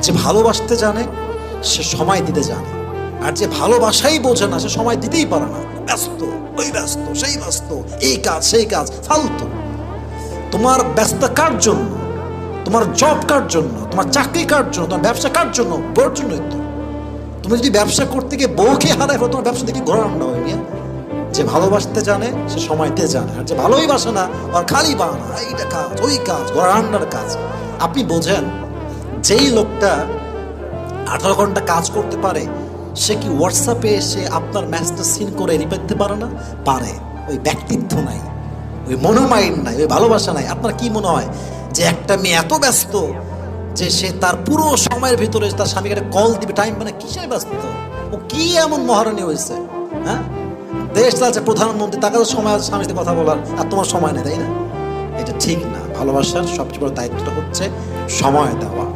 যে ভালোবাসতে জানে সে সময় দিতে জানে, আর যে ভালোবাসাই বোঝে না সে সময় দিতেই পারে না। ব্যস্ত, ওই ব্যস্ত, সেই ব্যস্ত, এই কাজ সেই কাজ, ফালতু। তোমার ব্যস্ত কার জন্য? তোমার জব কার জন্য? তোমার চাকরি কার জন্য? তোমার ব্যবসা কার জন্য? বউর জন্যই তো। তুমি যদি ব্যবসা করতে গিয়ে বউকে হারাই ফেলো, তোমার ব্যবসা দেখি ঘোরা রান্না হয়ে গিয়ে। যে ভালোবাসতে জানে সে সময় দিতে জানে, আর যে ভালোই বাসে না আর খালি বানা, এইটা কাজ ওই কাজ, ঘোরা রান্নার কাজ। আপনি বোঝেন যেই লোকটা 18 ঘন্টা কাজ করতে পারে সে কি হোয়াটসঅ্যাপে এসে আপনার ম্যাসেজটা সিন করে রিপ্লাই দিতে পারে না? পারে। ওই ব্যক্তিত্ব নাই, ওই মনোমাইন্ড নাই, ওই ভালোবাসা নাই। আপনার কি মনে হয় যে একটা মেয়ে এত ব্যস্ত যে সে তার পুরো সময়ের ভিতরে তার স্বামীকে কল দিবে, টাইম মানে কিসের ব্যস্ত? ও কি এমন মহারানী হয়েছে? হ্যাঁ, দেশ চালছে প্রধানমন্ত্রী, তাকে তো সময় আছে স্বামীর সাথে কথা বলার, আর তোমার সময় নেই, তাই না? এটা ঠিক না। ভালোবাসার সবচেয়ে বড় দায়িত্বটা হচ্ছে সময় দেওয়া।